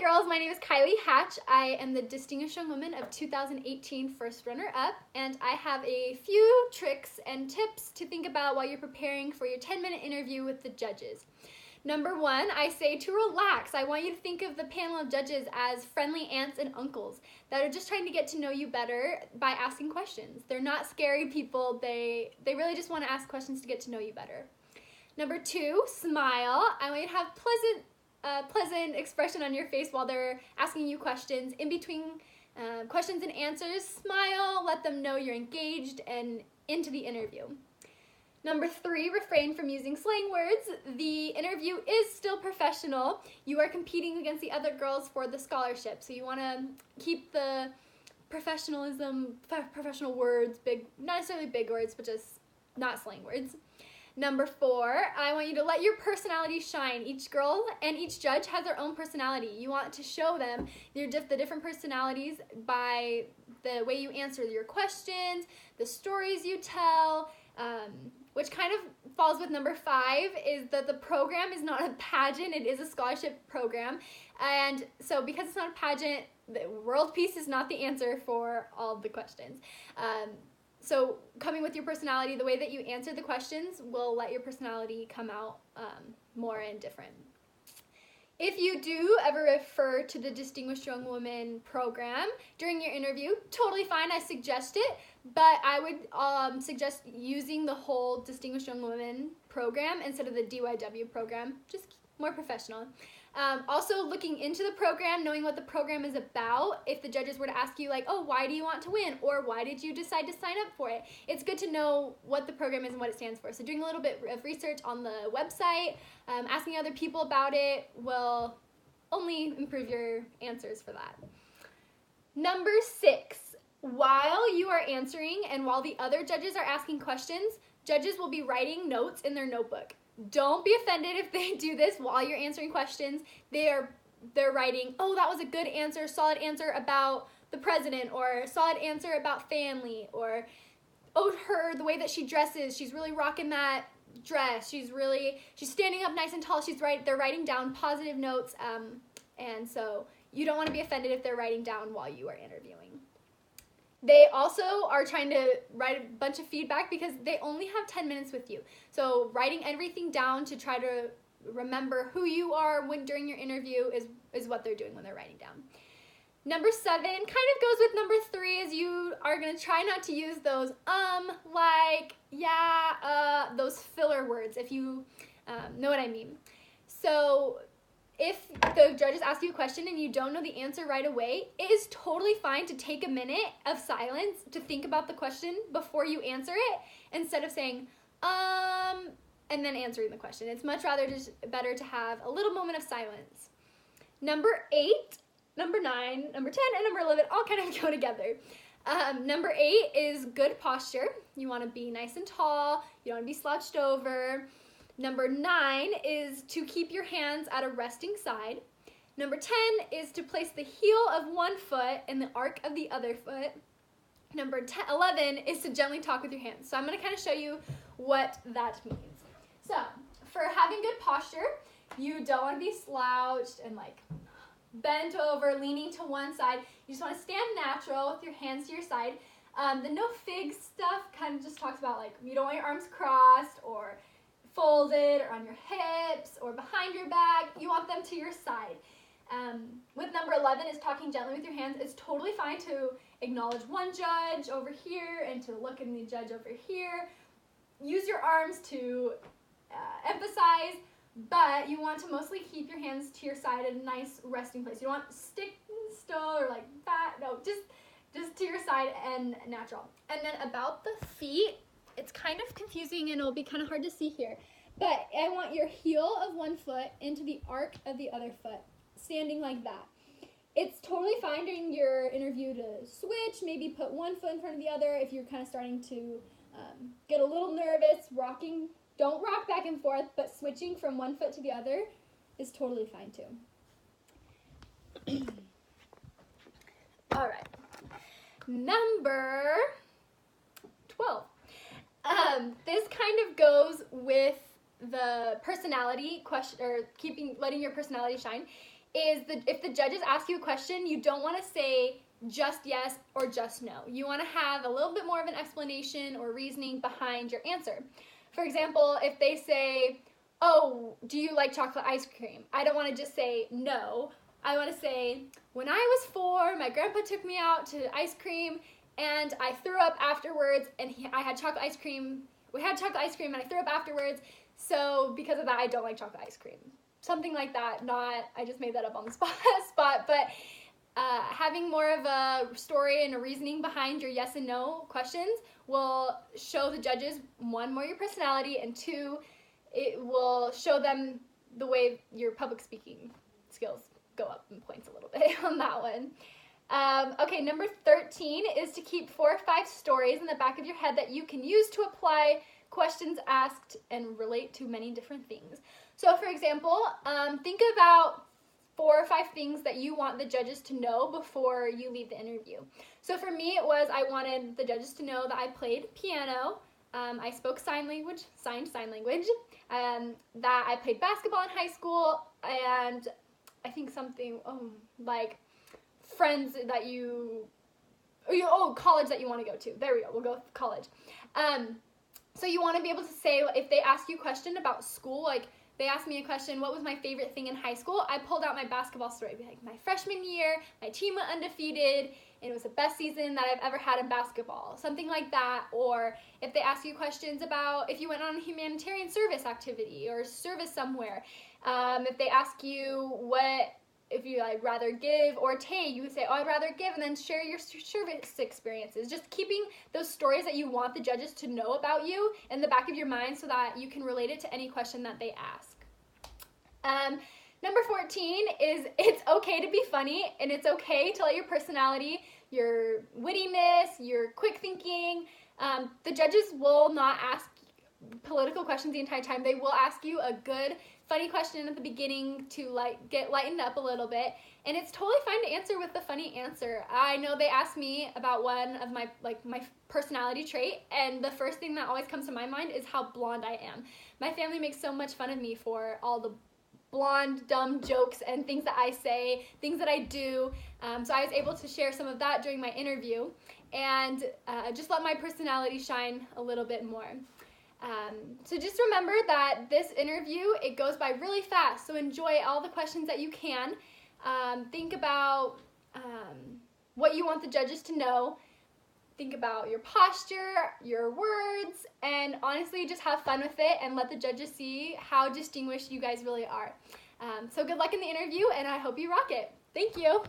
girls, my name is Kylie Hatch. I am the Distinguished Young Woman of 2018 First Runner-Up, and I have a few tricks and tips to think about while you're preparing for your 10-minute interview with the judges. Number one, I say to relax. I want you to think of the panel of judges as friendly aunts and uncles that are just trying to get to know you better by asking questions. They're not scary people. They really just want to ask questions to get to know you better. Number two, smile. I want you to have pleasant expression on your face while they're asking you questions. In between questions and answers, smile, let them know you're engaged and into the interview. Number three, refrain from using slang words. The interview is still professional. You are competing against the other girls for the scholarship, so you want to keep the professional words, not necessarily big words, but just not slang words. Number four, I want you to let your personality shine. Each girl and each judge has their own personality. You want to show them the different personalities by the way you answer your questions, the stories you tell, which kind of falls with number five, is that the program is not a pageant, it is a scholarship program. And so because it's not a pageant, the world peace is not the answer for all of the questions. So coming with your personality, the way that you answer the questions will let your personality come out more and different. If you do ever refer to the Distinguished Young Woman program during your interview, totally fine, I suggest it, but I would suggest using the whole Distinguished Young Woman program instead of the DYW program, just more professional. Also looking into the program, knowing what the program is about. If the judges were to ask you like, oh, why do you want to win? Or why did you decide to sign up for it? It's good to know what the program is and what it stands for. So doing a little bit of research on the website, asking other people about it will only improve your answers for that. Number six, while you are answering and while the other judges are asking questions, judges will be writing notes in their notebook. Don't be offended if they do this while you're answering questions. They're writing, oh, that was a good answer, solid answer about the president, or solid answer about family, or oh, the way that she dresses, she's really rocking that dress, she's standing up nice and tall, they're writing down positive notes, and so you don't want to be offended if they're writing down while you are interviewing. They also are trying to write a bunch of feedback because they only have 10 minutes with you. So writing everything down to try to remember who you are during your interview is what they're doing when they're writing down. Number seven kind of goes with number three, is you are going to try not to use those like, yeah, those filler words, if you know what I mean. So if the judges ask you a question and you don't know the answer right away, it is totally fine to take a minute of silence to think about the question before you answer it, instead of saying, and then answering the question. It's much better to have a little moment of silence. Number 8, number 9, number 10, and number 11 all kind of go together. Number 8 is good posture. You want to be nice and tall. You don't want to be slouched over. Number 9 is to keep your hands at a resting side. Number 10 is to place the heel of one foot in the arc of the other foot. Number 11 is to gently talk with your hands. So I'm going to kind of show you what that means. So for having good posture, you don't want to be slouched and like bent over, leaning to one side. You just want to stand natural with your hands to your side. The no fig stuff kind of just talks about like you don't want your arms crossed or folded or on your hips or behind your back. You want them to your side. With number 11 is talking gently with your hands. It's totally fine to acknowledge one judge over here and to look at the judge over here. Use your arms to emphasize, but you want to mostly keep your hands to your side at a nice resting place. You don't want to stick still or like that. No, just to your side and natural. And then about the feet, it's kind of confusing and it'll be kind of hard to see here, but I want your heel of one foot into the arc of the other foot, standing like that. It's totally fine during your interview to switch, maybe put one foot in front of the other if you're kind of starting to get a little nervous. Don't rock back and forth, but switching from one foot to the other is totally fine too. All right, number 12. This kind of goes with the personality question, or letting your personality shine. is that if the judges ask you a question, you don't want to say just yes or just no. You want to have a little bit more of an explanation or reasoning behind your answer. For example, if they say, oh, do you like chocolate ice cream? I don't want to just say no. I want to say, when I was 4, my grandpa took me out to ice cream and I threw up afterwards, and I had chocolate ice cream. We had chocolate ice cream and I threw up afterwards, so because of that, I don't like chocolate ice cream. Something like that, not, I just made that up on the spot, but having more of a story and a reasoning behind your yes and no questions will show the judges, 1, more your personality, and 2, it will show them the way your public speaking skills go up in points a little bit on that one. Okay, number 13 is to keep 4 or 5 stories in the back of your head that you can use to apply questions asked and relate to many different things. So for example, think about 4 or 5 things that you want the judges to know before you leave the interview. So for me, it was I wanted the judges to know that I played piano, I spoke signed sign language, that I played basketball in high school, and I think something like friends that college that you want to go to. There we go, we'll go with college. So you want to be able to say, if they ask you a question about school, like they asked me a question, what was my favorite thing in high school? I pulled out my basketball story. I'd be like, my freshman year, my team went undefeated, and it was the best season that I've ever had in basketball. Something like that. Or if they ask you questions about if you went on a humanitarian service activity or service somewhere. If they ask you if you like rather give or take, you would say, oh, I'd rather give, and then share your service experiences. Just keeping those stories that you want the judges to know about you in the back of your mind so that you can relate it to any question that they ask. Number 14 is it's okay to be funny, and it's okay to let your personality, your wittiness, your quick thinking, the judges will not ask political questions the entire time. They will ask you a good funny question at the beginning to get lightened up a little bit, and it's totally fine to answer with the funny answer. I know they asked me about one of my personality trait, and the first thing that always comes to my mind is how blonde I am. My family makes so much fun of me for all the blonde, dumb jokes and things that I say, things that I do. So I was able to share some of that during my interview and just let my personality shine a little bit more. So just remember that this interview, it goes by really fast, so enjoy all the questions that you can. Think about what you want the judges to know. Think about your posture, your words, and honestly just have fun with it and let the judges see how distinguished you guys really are. So good luck in the interview, and I hope you rock it. Thank you.